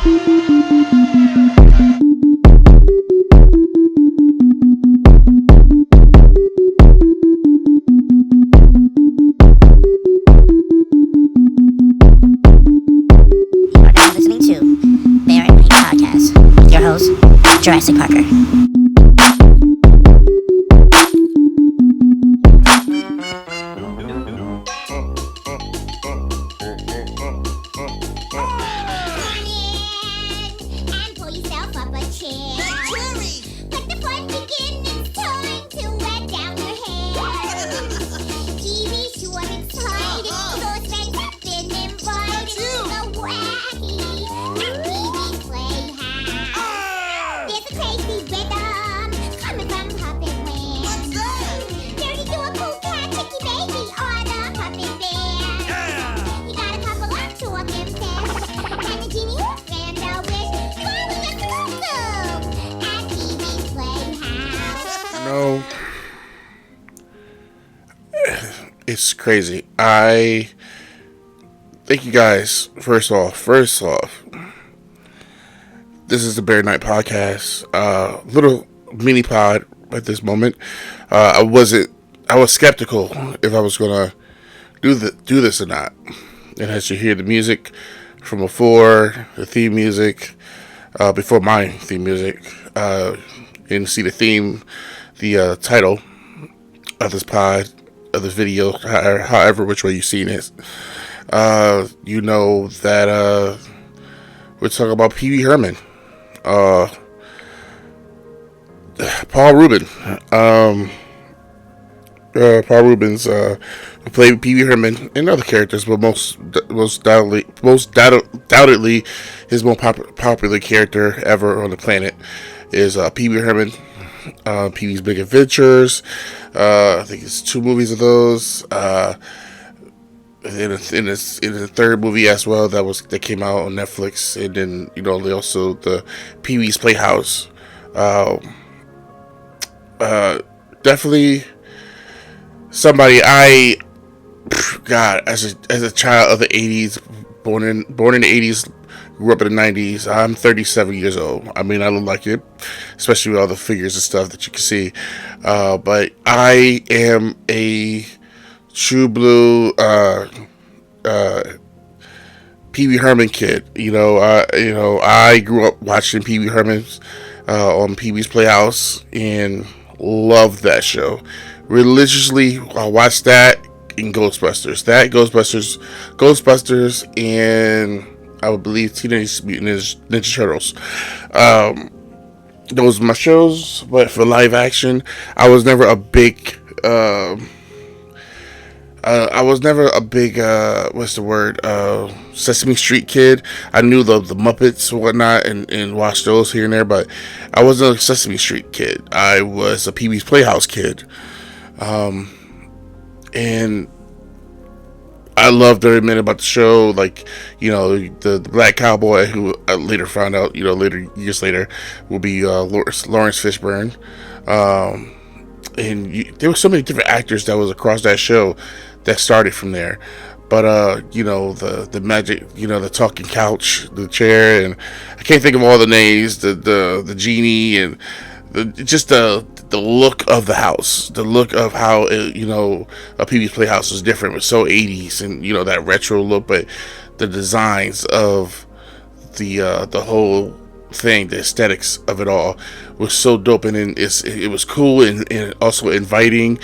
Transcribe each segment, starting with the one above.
Listening to BearatNight Podcast with your host, Jurassic Parker. It's crazy. I thank you guys. First off, this is the BearatNight Podcast. Little mini pod at this moment. I was skeptical if I was gonna do this or not. And as you hear the music from before, the theme music, before my theme music, and see the theme, the title of this pod, of this video, however which way you've seen it, you know that we're talking about Peewee Herman, Paul Reubens, Paul Reubens, who played Peewee Herman and other characters, but most doubtedly his most popular character ever on the planet is Peewee Herman. Pee-wee's Big Adventures. I think it's 2 movies of those. In the third movie as well that came out on Netflix, and then also the Pee-wee's Playhouse. Definitely somebody as a child of the 80s, born in the 80s. Grew up in the 90s. I'm 37 years old. I mean, I look like it, especially with all the figures and stuff that you can see. But I am a true blue Peewee Herman kid. I grew up watching Peewee Herman's on Pee-wee's Playhouse and loved that show religiously. I watched that in Ghostbusters, and I would believe Teenage Mutant Ninja Turtles. Those were my shows, but for live action, I was never a big Sesame Street kid. I knew the Muppets and whatnot and watched those here and there, but I wasn't a Sesame Street kid. I was a Pee-wee's Playhouse kid. And I loved every minute about the show. Like, the black cowboy, who I later found out, years later, will be Lawrence Fishburne. And there were so many different actors that was across that show that started from there. But the magic, the talking couch, the chair, and I can't think of all the names. The genie, and the look of the house, the look of how a Pee-wee's Playhouse was different. It was so 80s, and that retro look, but the designs of the whole thing, the aesthetics of it all was so dope, and it was cool and also inviting,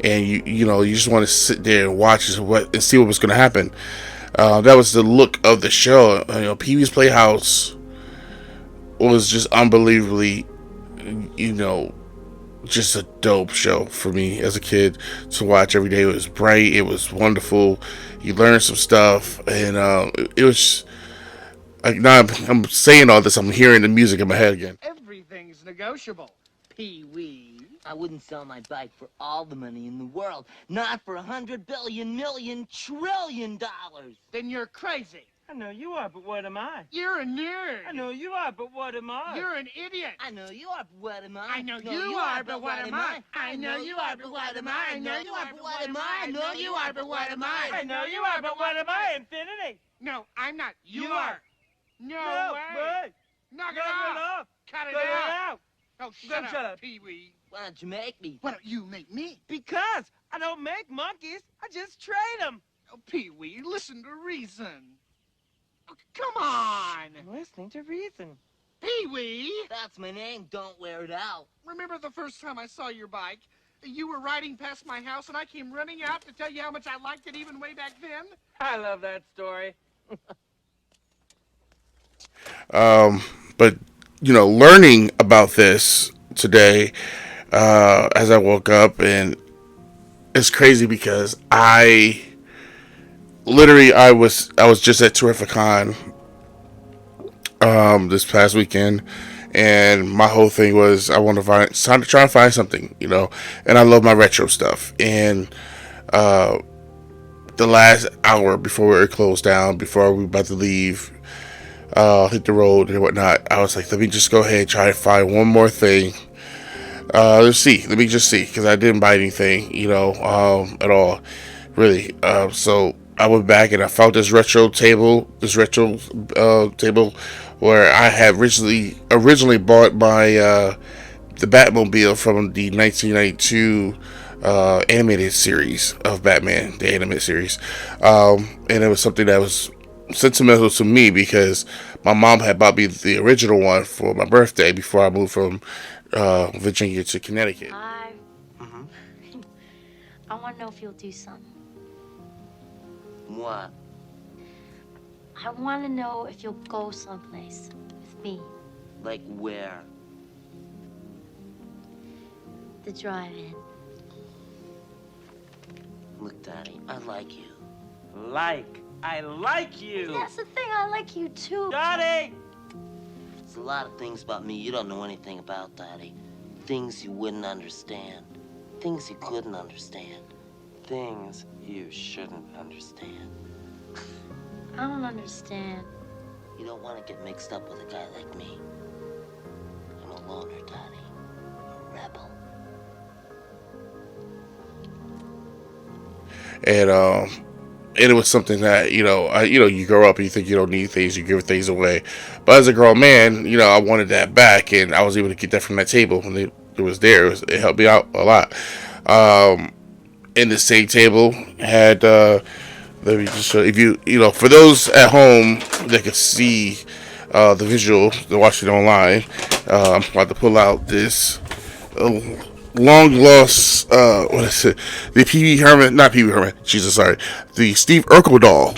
and you just want to sit there and watch and see what was going to happen. That was the look of the show. Pee-wee's Playhouse was just unbelievably, just a dope show for me as a kid to watch every day. It was bright, it was wonderful, you learned some stuff, and it was like, now I'm saying all this, I'm hearing the music in my head again. Everything's negotiable, Pee-wee. I wouldn't sell my bike for all the money in the world, not for $100 billion, million, trillion dollars. Then you're crazy. I know you are, but what am I? You're a nerd. I know you are, but what am I? You're an idiot. I know you are, but what am I? I know you are, but what am I? I know you are, but what am I? I know you are, but what am I? I know you are, but what am I? I know you are, but what am I? Infinity. No, I'm not. You are. No way. Knock it off. Cut it out. Oh, shut up, Pee-wee. Why don't you make me? Why don't you make me? Because I don't make monkeys. I just trade them. Oh, Pee-wee, listen to reason. Oh, come on. I'm listening to reason. Pee-wee. That's my name. Don't wear it out. Remember the first time I saw your bike? You were riding past my house and I came running out to tell you how much I liked it even way back then? I love that story. But, learning about this today, as I woke up, and it's crazy because I was just at Terrificon, this past weekend, and my whole thing was I want to try to find something, and I love my retro stuff. And the last hour before we were closed down, before we were about to leave, hit the road and whatnot, I was like, let me just go ahead and try to find one more thing. Let me just see, because I didn't buy anything, at all, really. So I went back and I found this retro table where I had originally bought my the Batmobile from the 1992 animated series of Batman, the animated series, and it was something that was sentimental to me because my mom had bought me the original one for my birthday before I moved from Virginia to Connecticut. I want to know if you'll do something. What? I want to know if you'll go someplace with me. Like where? The drive-in. Look, Daddy, I like you. I like you. That's the thing, I like you too. Daddy! There's a lot of things about me you don't know anything about, Daddy. Things you wouldn't understand. Things you couldn't understand. Things you shouldn't understand. I don't understand. You don't want to get mixed up with a guy like me. I'm a loner, Daddy. A rebel. And it was something that, you grow up and you think you don't need things, you give things away. But as a grown man, I wanted that back, and I was able to get that from that table when it was there. It helped me out a lot. In the same table had, let me just show for those at home that could see the visual, they're watching it online, I'm about to pull out this long lost, what is it? The the Steve Urkel doll,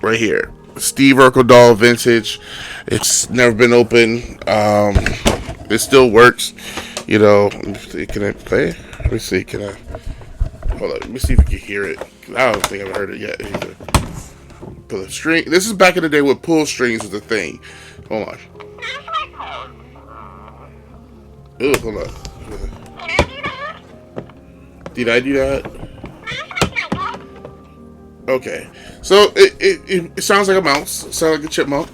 right here. Steve Urkel doll, vintage. It's never been open. It still works. Can I play? Let me see. Hold on. Let me see if you can hear it. I don't think I've heard it yet. Pull a string. This is back in the day when pull strings was a thing. Hold on. Ooh, hold on. Did I do that? Okay. So it sounds like a mouse. It sounds like a chipmunk.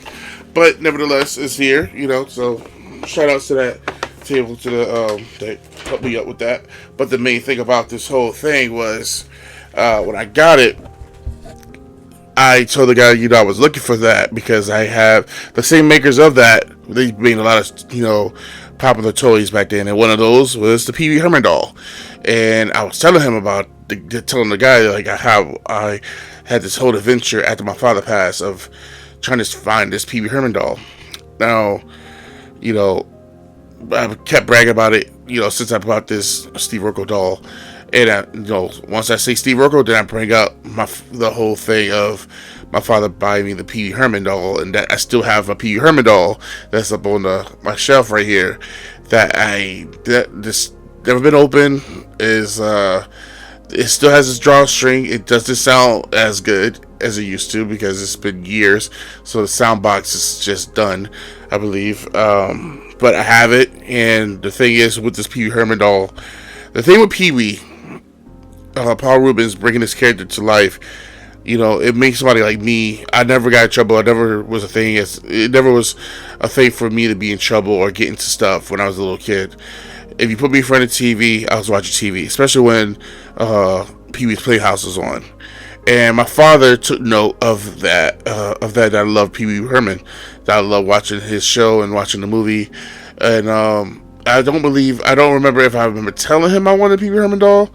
But nevertheless, it's here, so shout outs to that table, to the that helped me up with that. But the main thing about this whole thing was when I got it, I told the guy, I was looking for that because I have the same makers of that. They made a lot of, popular toys back then, and one of those was the Peewee Herman doll. And I was telling him about telling the guy like how I had this whole adventure after my father passed of trying to find this Peewee Herman doll. Now, I kept bragging about it, since I bought this Steve Urkel doll. And once I say Steve Urkel, then I bring up the whole thing of my father buying me the Peewee Herman doll, and that I still have a Peewee Herman doll that's up on my shelf right here that this never been open. It still has its drawstring. It doesn't sound as good as it used to because it's been years. So the sound box is just done, I believe. But I have it, and the thing is with this Peewee Herman doll, the thing with Peewee, Paul Reubens bringing this character to life, it makes somebody like me. I never got in trouble. It never was a thing for me to be in trouble or get into stuff when I was a little kid. If you put me in front of TV, I was watching TV, especially when Pee-wee's Playhouse was on. And my father took note of that. That I love Peewee Herman. That I love watching his show and watching the movie. And I don't remember if I remember telling him I wanted a Peewee Herman doll,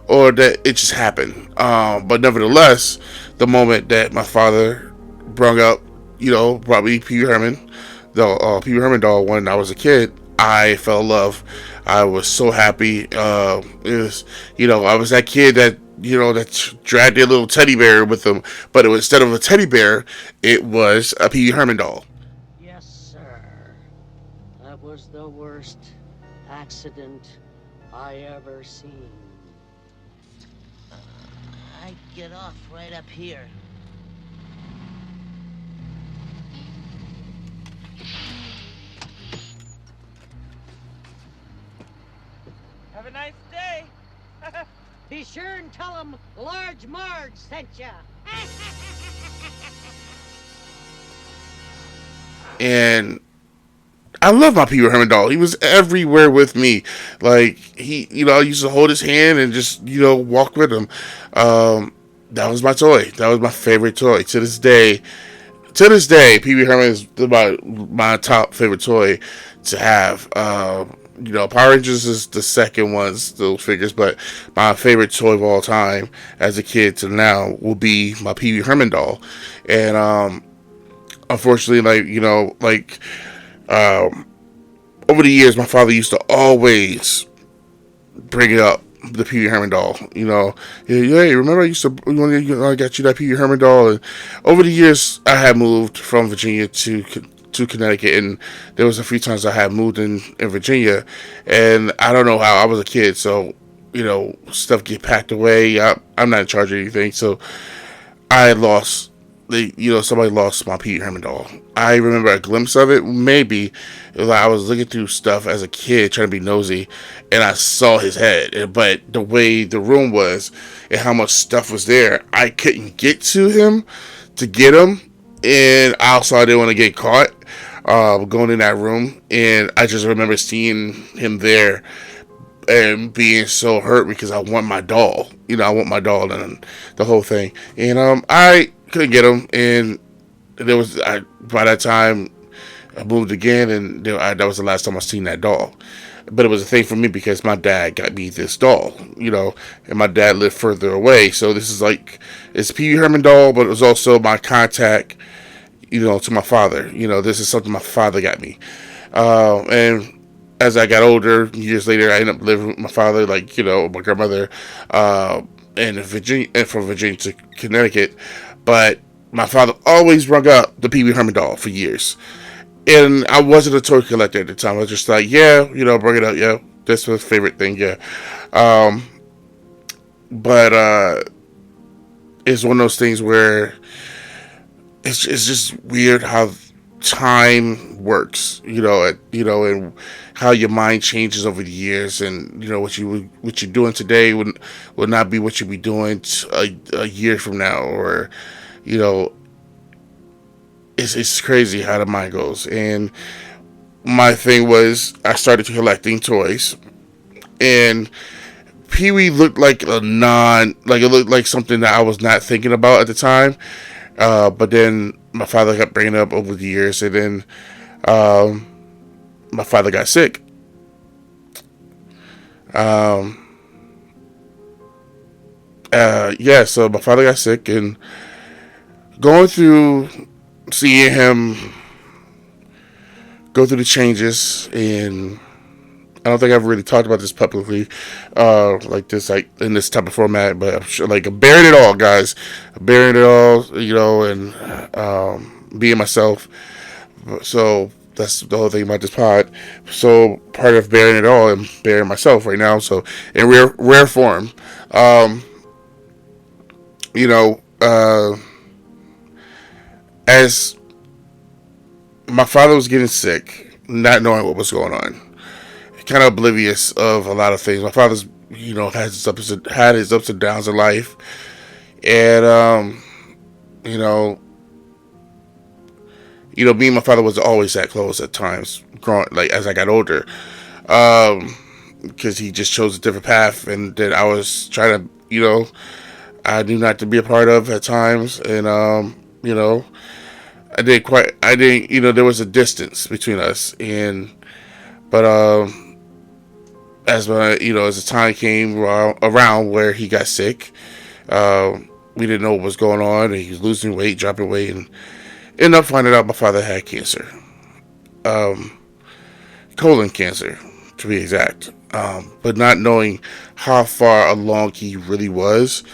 or that it just happened. But nevertheless, the moment that my father brought me Peewee Herman, the Peewee Herman doll when I was a kid, I fell in love. I was so happy. It was, I was that kid that dragged their little teddy bear with them, but instead of a teddy bear, it was a Peewee Herman doll. Yes, sir. That was the worst accident I ever seen. I get off right up here. Have a nice day. Be sure and tell them Large Marge sent ya. And I love my Peewee Herman doll. He was everywhere with me. Like, I used to hold his hand and just, walk with him. That was my toy. That was my favorite toy. To this day, Peewee Herman is my top favorite toy to have. Power Rangers is the second one, those figures, but my favorite toy of all time as a kid to now will be my Peewee Herman doll. And unfortunately, over the years, my father used to always bring it up, the Peewee Herman doll. Hey, remember I got you that Peewee Herman doll? And over the years, I had moved from Virginia to Connecticut, and there was a few times I had moved in Virginia, and I don't know how. I was a kid, so stuff get packed away. I'm not in charge of anything, so I lost somebody lost my Peewee Herman doll. I remember a glimpse of it. Maybe I was looking through stuff as a kid, trying to be nosy, and I saw his head. But the way the room was and how much stuff was there, I couldn't get to him to get him, and also I didn't want to get caught going in that room. And I just remember seeing him there and being so hurt because I want my doll. I want my doll and the whole thing. And I couldn't get him, and by that time I moved again, and that was the last time I seen that doll. But it was a thing for me because my dad got me this doll, and my dad lived further away, so this is it's Peewee Herman doll, but it was also my contact, to my father. This is something my father got me, and as I got older, years later, I ended up living with my father, my grandmother, and from Virginia to Connecticut. But my father always rung up the Peewee Herman doll for years. And I wasn't a toy collector at the time. I was just like, yeah, bring it up. Yeah, that's my favorite thing. Yeah. But it's one of those things where it's just weird how time works, and how your mind changes over the years, and what you're doing today will not be what you'll be doing a year from now, or it's crazy how the mind goes. And my thing was, I started collecting toys, and Peewee looked like it looked like something that I was not thinking about at the time. But then my father kept bringing it up over the years, and then my father got sick. So my father got sick, and going through seeing him go through the changes, and I don't think I've really talked about this publicly, like in this type of format, but I'm sure, I'm bearing it all, guys. I'm bearing it all, and being myself. So that's the whole thing about this pod. So part of bearing it all, I'm bearing myself right now. So in rare form, as my father was getting sick, not knowing what was going on, kind of oblivious of a lot of things. My father's, had his ups and downs in life, and me and my father was always that close at times, growing as I got older, because he just chose a different path, and then I was trying to, I knew not to be a part of at times, and you know, I didn't, you know, there was a distance between us, but as as the time came around where he got sick, we didn't know what was going on, and he was losing weight, dropping weight, and ended up finding out my father had cancer, colon cancer, to be exact. But not knowing how far along he really was,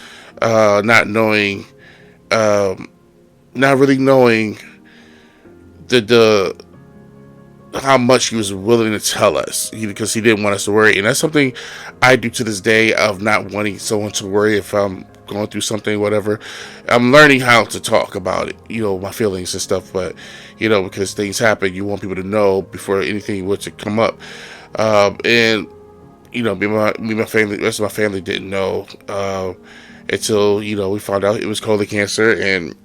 not knowing, not really knowing the how much he was willing to tell us, because he didn't want us to worry. And that's something I do to this day, of not wanting someone to worry if I'm going through something, whatever. I'm learning how to talk about it, my feelings and stuff, but because things happen, you want people to know before anything were to come up. And my family, the rest of my family didn't know until we found out it was colon cancer, and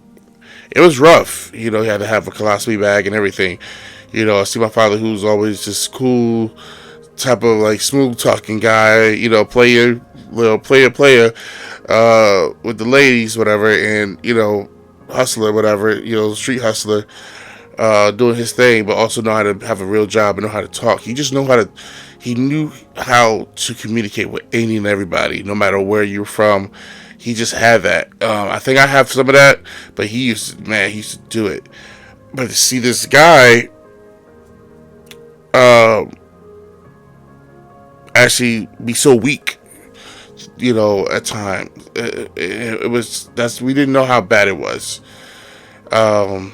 it was rough. He had to have a colostomy bag and everything. I see my father, who's always just cool, type of like smooth talking guy, player with the ladies, whatever, and hustler, whatever, street hustler, doing his thing, but also know how to have a real job and know how to talk. He knew how to communicate with any and everybody, no matter where you're from. He just had that. I think I have some of that, but he used to do it. But to see this guy actually be so weak, at times, we didn't know how bad it was. And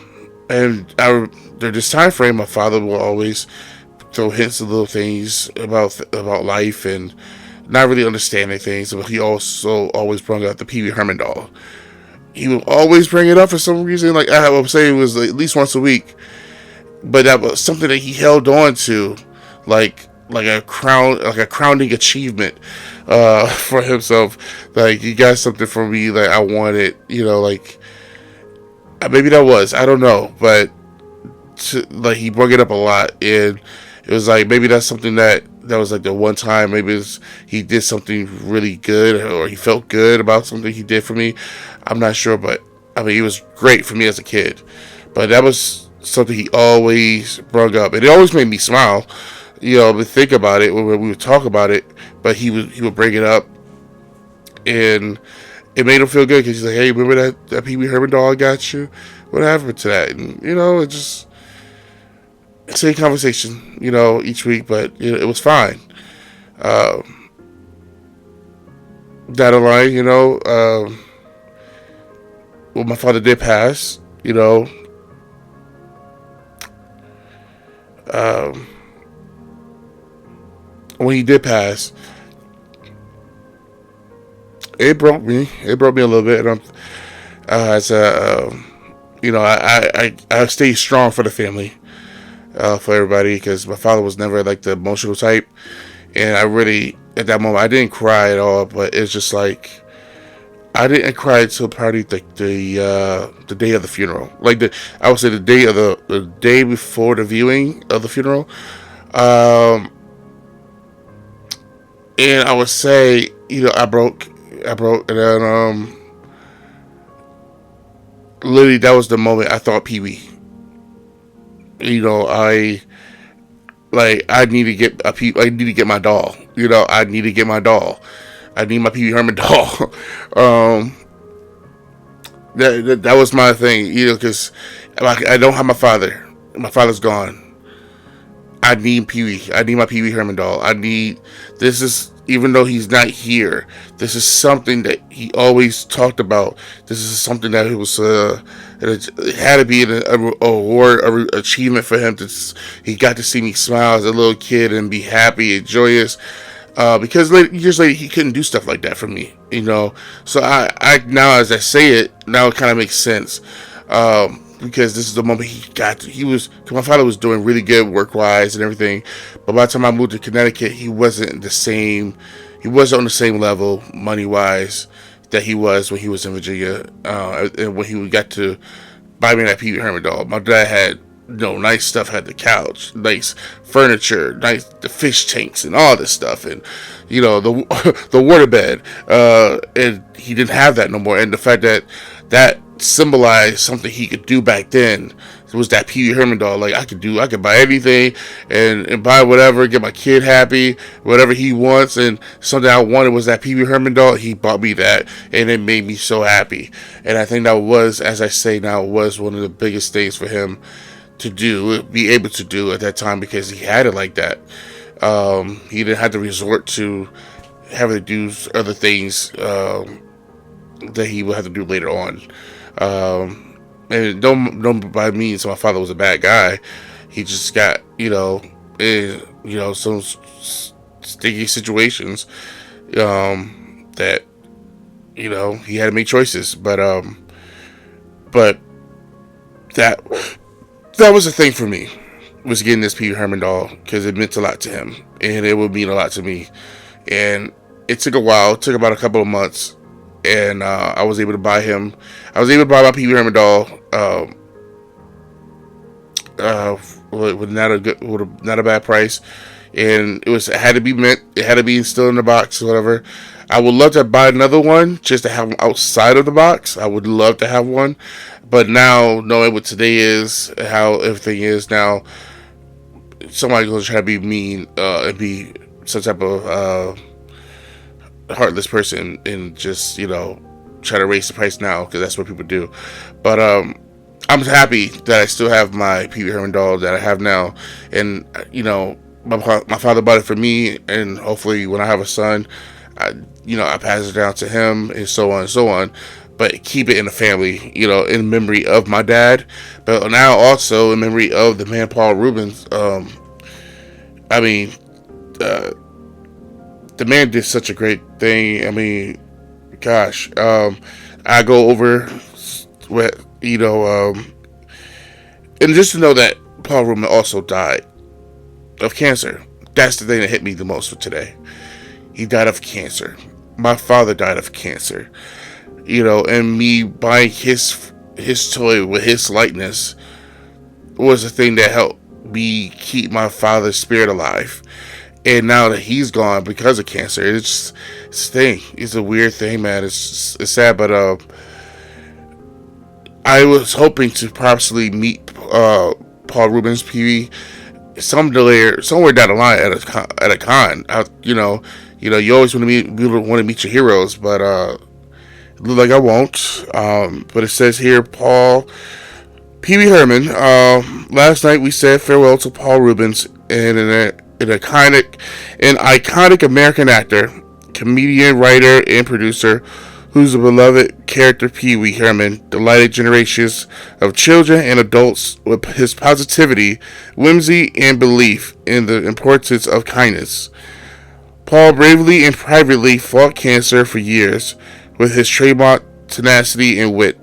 during this time frame, my father will always throw hints of little things about life and not really understanding things. But he also always brought up the Peewee Herman doll. He would always bring it up for some reason. Like I would say, it was at least once a week. But that was something that he held on to, like a crowning achievement for himself. Like, he got something from me that I wanted. Maybe that was, I don't know, but he brought it up a lot, and it was like maybe that's something that was like the one time maybe he did something really good, or he felt good about something he did for me. I'm not sure, but I mean, it was great for me as a kid. But that was something he always brought up, and it always made me smile. But think about it when we would talk about it. But he would bring it up, and it made him feel good, because he's like, "Hey, remember that Peewee Herman doll I got you? What happened to that?" And it just same conversation, each week, but it was fine. Down the line, well, my father did pass, when he did pass, it broke me. It broke me a little bit. I stayed strong for the family, for everybody, because my father was never like the emotional type, and I really, at that moment, I didn't cry at all. But it's just like, I didn't cry until probably like the day of the funeral. I would say the day before the viewing of the funeral. And I would say, I broke, and then literally that was the moment I thought Peewee. I need to get I need to get my doll. I need to get my doll. I need my Peewee Herman doll. That was my thing, because I don't have my father. My father's gone. I need Peewee. I need my Peewee Herman doll. Even though he's not here, this is something that he always talked about. This is something that it had to be an award, an achievement for him. He got to see me smile as a little kid and be happy and joyous. Because years later, he couldn't do stuff like that for me, So I now, as I say it, now it kind of makes sense. Because this is the moment cause my father was doing really good work-wise and everything, but by the time I moved to Connecticut, he wasn't on the same level, money-wise, that he was when he was in Virginia, and when he got to buy me that Peewee Herman doll. My dad had nice stuff. Had the couch, nice furniture, nice the fish tanks, and all this stuff, and the the waterbed. And he didn't have that no more. And the fact that symbolized something he could do back then. It was that Peewee Herman doll. Like, I could buy anything and buy whatever, get my kid happy, whatever he wants. And something I wanted was that Peewee Herman doll. He bought me that, and it made me so happy. And I think that was, as I say now, was one of the biggest things for him to be able to do at that time, because he had it like that. He didn't have to resort to having to do other things that he would have to do later on. And don't by means my father was a bad guy. He just got some sticky situations that he had to make choices. But that was the thing for me, was getting this Peewee Herman doll, because it meant a lot to him, and it would mean a lot to me. And it took a while. It took about a couple of months. And I was able to buy my Peewee Herman doll with not a bad price, and it had to be mint. It had to be still in the box, or whatever. I would love to buy another one just to have them outside of the box. I would love to have one, but now knowing what today is, how everything is now, somebody's gonna try to be mean and be some type of heartless person and just try to raise the price now, because that's what people do. But I'm happy that I still have my Peewee Herman doll that I have now, and my father bought it for me, and hopefully when I have a son, I pass it down to him, and so on and so on. But keep it in the family, in memory of my dad, but now also in memory of the man Paul Reubens. The man did such a great thing. I mean, gosh, I go over with, and just to know that Paul Reubens also died of cancer. That's the thing that hit me the most for today. He died of cancer. My father died of cancer. And me buying his toy with his likeness was the thing that helped me keep my father's spirit alive. And now that he's gone because of cancer, it's a thing. It's a weird thing, man. It's sad, but I was hoping to possibly meet Paul Reubens, Peewee, somewhere down the line at a con. You always want to meet your heroes, but it looks like I won't. But it says here, Peewee Herman. Last night we said farewell to Paul Reubens, and an iconic American actor, comedian, writer, and producer, whose beloved character Peewee Herman delighted generations of children and adults with his positivity, whimsy, and belief in the importance of kindness. Paul bravely and privately fought cancer for years with his trademark tenacity and wit.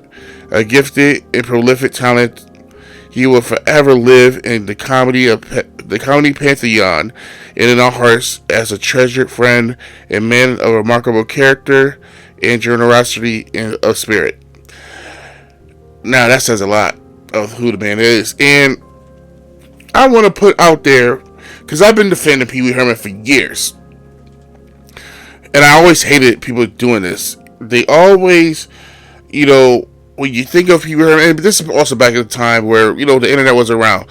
A gifted and prolific talent, he will forever live in the comedy pantheon and in our hearts as a treasured friend and man of remarkable character and generosity of spirit. Now that says a lot of who the man is, and I want to put out there, because I've been defending Peewee Herman for years, and I always hated people doing this. They always, when you think of Peewee Herman, and this is also back at the time where the internet was around.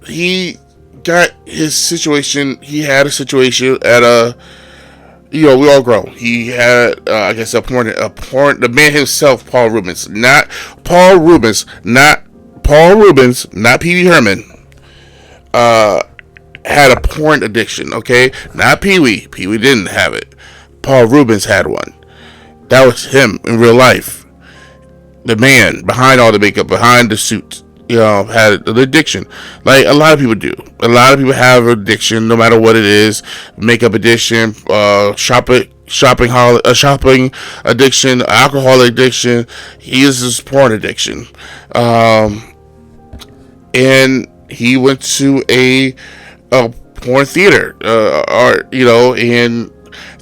He got his situation. He had a situation at a. We all grow. He had, the man himself, Paul Reubens, not Peewee Herman, had a porn addiction, okay? Not Peewee. Peewee didn't have it. Paul Reubens had one. That was him in real life. The man behind all the makeup, behind the suit, had an addiction, like a lot of people do. A lot of people have an addiction, no matter what it is. Makeup addiction, shopping addiction, alcohol addiction. He is his porn addiction, and he went to a porn theater, and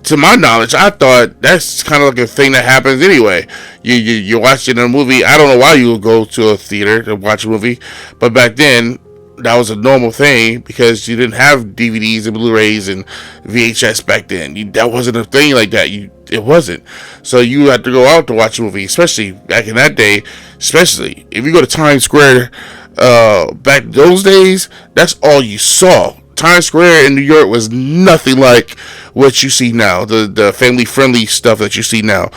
to my knowledge, I thought that's kind of like a thing that happens anyway. You're watching a movie. I don't know why you would go to a theater to watch a movie, but back then that was a normal thing because you didn't have DVDs and Blu-rays and VHS back then. That wasn't a thing like that. It wasn't. So you had to go out to watch a movie, especially back in that day. Especially if you go to Times Square, back those days, that's all you saw. Times Square in New York was nothing like what you see now. The family friendly stuff that you see now.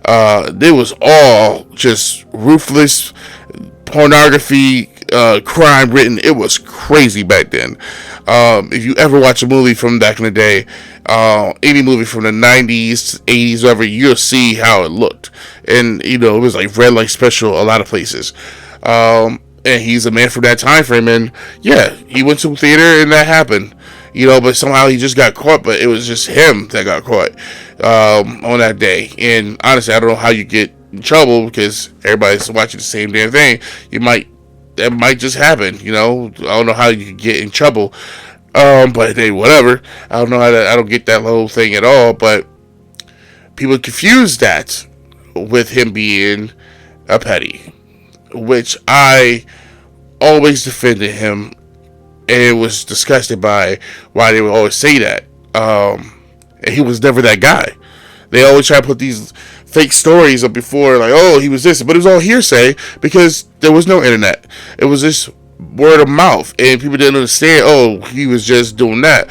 It was all just ruthless pornography, crime written. It was crazy back then. If you ever watch a movie from back in the day, any movie from the 90s, 80s, whatever, you'll see how it looked. And, it was like red light special a lot of places. And he's a man from that time frame. And yeah, he went to a theater and that happened. But somehow he just got caught. But it was just him that got caught on that day. And honestly, I don't know how you get in trouble because everybody's watching the same damn thing. That might just happen. I don't know how you get in trouble. But hey, whatever. I don't know I don't get that whole thing at all. But people confuse that with him being a petty, which I always defended him, and was disgusted by why they would always say that. And he was never that guy. They always try to put these fake stories up before, like, oh, he was this, but it was all hearsay because there was no internet. It was just word of mouth, and people didn't understand. Oh, he was just doing that.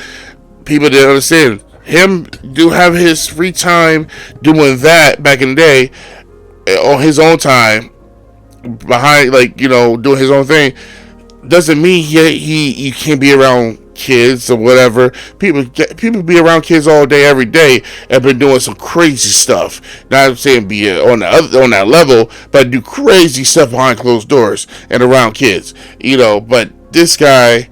People didn't understand him. Do have his free time doing that back in the day on his own time, behind, doing his own thing, doesn't mean he can't be around kids or whatever. People be around kids all day, every day, and been doing some crazy stuff. Not I'm saying be on that level, but do crazy stuff behind closed doors and around kids. But this guy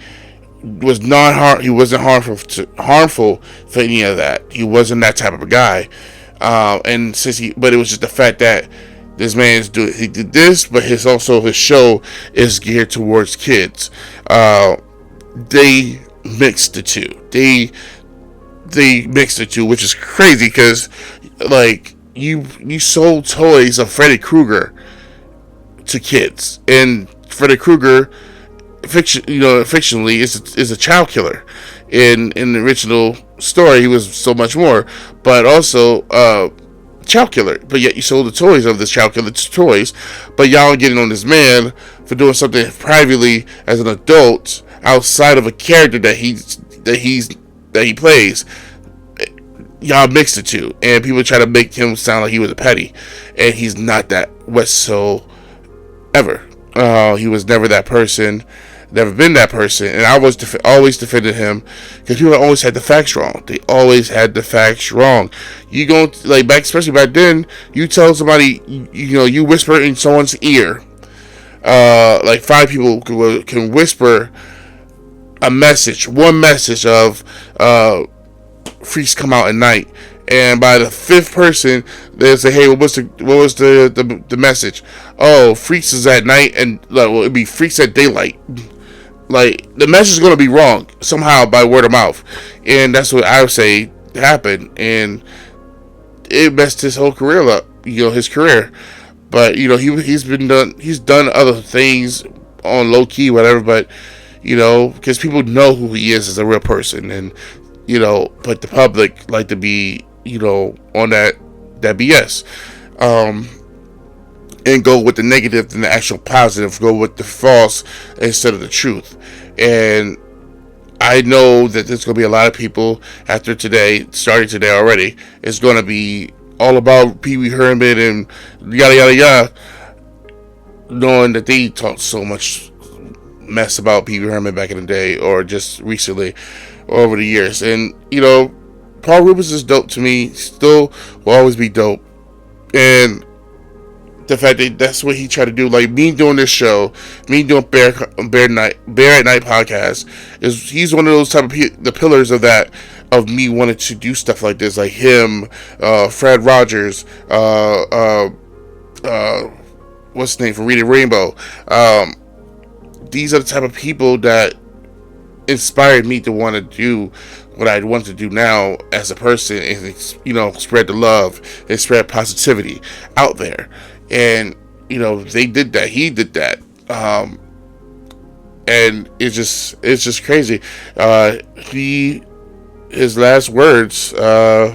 was not he wasn't harmful for any of that. He wasn't that type of a guy. And but it was just the fact that this man he did this, but his show is geared towards kids. They mixed the two. They mixed the two, which is crazy because, you sold toys of Freddy Krueger to kids, and Freddy Krueger, fictionally, is a child killer. In the original story, he was so much more, but also child killer. But yet you sold the toys of this child killer toys, but y'all are getting on this man for doing something privately as an adult outside of a character that he plays. Y'all mix the two, and people try to make him sound like he was a petty, and he's not that whatsoever. He was never that person. Never been that person, and I was always defended him because people always had the facts wrong. They always had the facts wrong. You go especially back then. You tell somebody, you whisper in someone's ear. 5 people can whisper a message, one message of freaks come out at night, and by the 5th person, they'll say, "Hey, what was the message?" Oh, freaks is at night, and it'd be freaks at daylight. The message is going to be wrong somehow by word of mouth. And that's what I would say happened. And it messed his whole career up, his career. But, he's done other things on low key, whatever. But, because people know who he is as a real person. And, but the public like to be, on that BS. And go with the negative than the actual positive. Go with the false instead of the truth. And I know that there's going to be a lot of people after today, starting today already, it's going to be all about Peewee Herman and yada yada yada, knowing that they talked so much mess about Peewee Herman back in the day, or just recently, or over the years. And, Paul Reubens is dope to me, still will always be dope. And the fact that that's what he tried to do, me doing this show, me doing BearatNight Podcast, he's one of those type of the pillars of that, of me wanting to do stuff like this, like him, Fred Rogers, what's his name from Reading Rainbow. These are the type of people that inspired me to want to do what I want to do now as a person, and spread the love and spread positivity out there. And they did that. He did that. And it's just crazy. His last words, I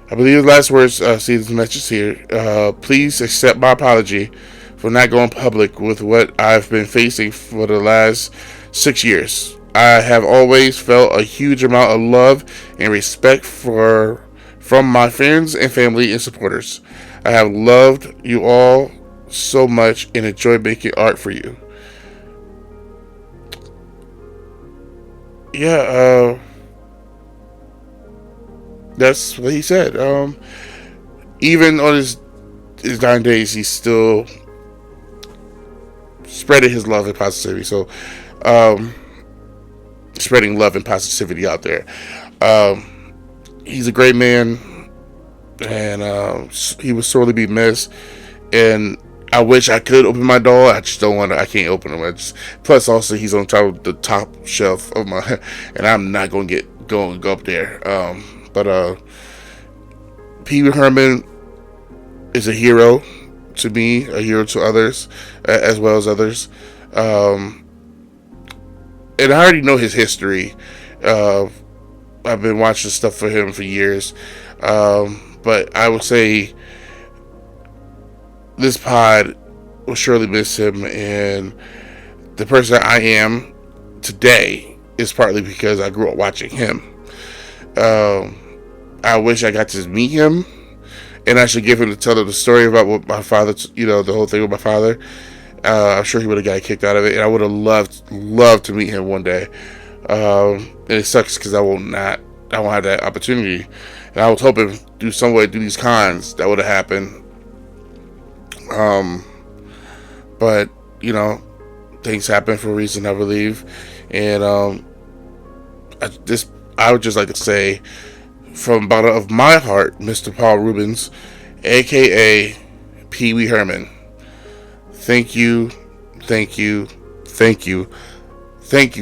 believe his last words, see this message here. Please accept my apology for not going public with what I've been facing for the last 6 years. I have always felt a huge amount of love and respect from my friends and family and supporters. I have loved you all so much and enjoyed making art for you. Yeah, that's what he said. Even on his dying days, he's still spreading his love and positivity. So, spreading love and positivity out there. He's a great man, and he will sorely be missed. And I wish I could open my door. I just don't want to. I can't open them. Plus, also, he's on top of the top shelf of my, and I'm not going to go up there. But Peewee Herman is a hero to me, a hero to others, as well as others. And I already know his history. I've been watching stuff for him for years. But I would say this pod will surely miss him, and the person I am today is partly because I grew up watching him. I wish I got to meet him, and I should give him to tell him the story about what my father, the whole thing with my father. I'm sure he would have got kicked out of it, and I would have loved to meet him one day. And it sucks because I won't have that opportunity. And I was hoping through some way through these cons that would have happened. But things happen for a reason, I believe. And I would just like to say, from the bottom of my heart, Mr. Paul Reubens, aka Peewee Herman, thank you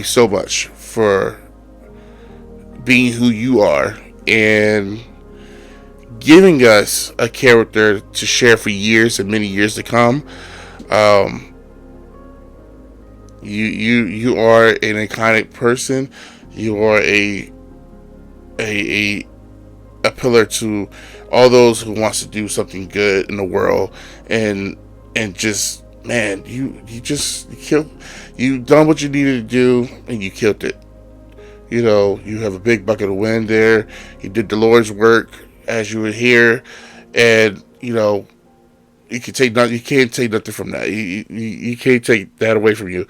so much for being who you are and giving us a character to share for years and many years to come. You are an iconic person. You are a pillar to all those who wants to do something good in the world, and just, man, you done what you needed to do, and you killed it. You have a big bucket of wind there. You did the Lord's work as you were here, and you can take nothing. You can't take nothing from that. You can't take that away from you.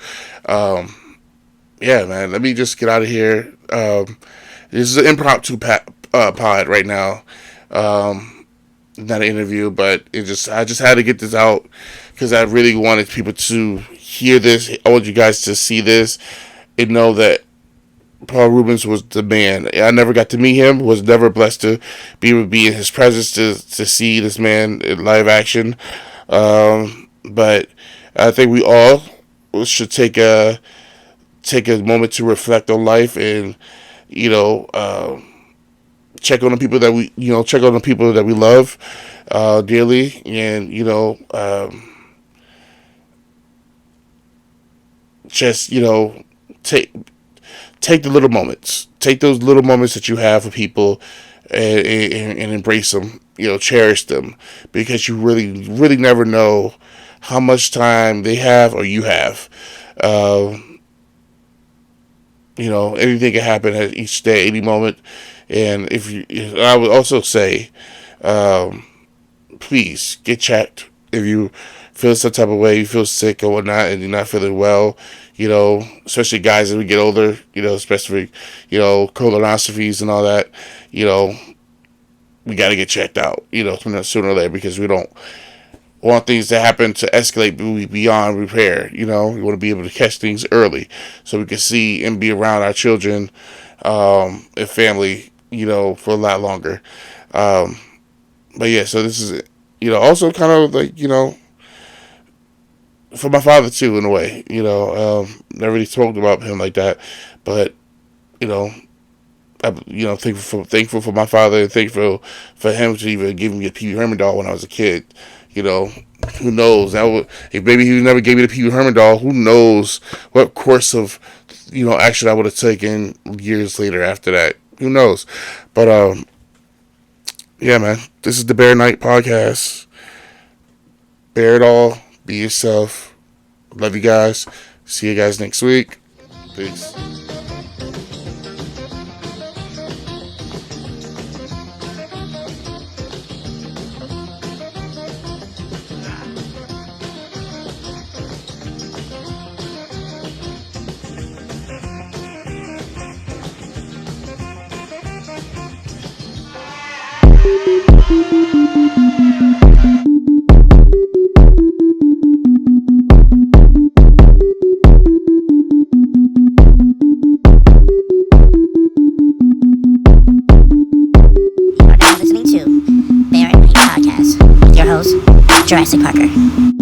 Yeah, man. Let me just get out of here. This is an impromptu pod right now. Not an interview, but I just had to get this out because I really wanted people to hear this. I want you guys to see this and know that Paul Reubens was the man. I never got to meet him. Was never blessed to be in his presence to see this man in live action. But I think we all should take a moment to reflect on life and check on the people that we love dearly, and just take the little moments. Take those little moments that you have with people and embrace them. Cherish them, because you really, really never know how much time they have or you have. Anything can happen at each day, any moment. And I would also say, please get checked if you feel some type of way, you feel sick or whatnot, and you're not feeling well. Especially guys as we get older, especially, colonoscopies and all that, we got to get checked out, sooner or later, because we don't want things to happen to escalate beyond repair. We want to be able to catch things early so we can see and be around our children and family, for a lot longer. But yeah, so this is, also kind of like, for my father too, in a way. Never really talked about him like that, but I'm thankful for my father, and thankful for him to even give me a Peewee Herman doll when I was a kid. Who knows? If maybe he never gave me the Peewee Herman doll, who knows what course of action I would have taken years later after that. Who knows? But yeah, man, this is the BearatNight Podcast. Bear it all. Be yourself. Love you guys. See you guys next week. Peace. Listening to BearatNight Podcast with your host, Jurassic Parker.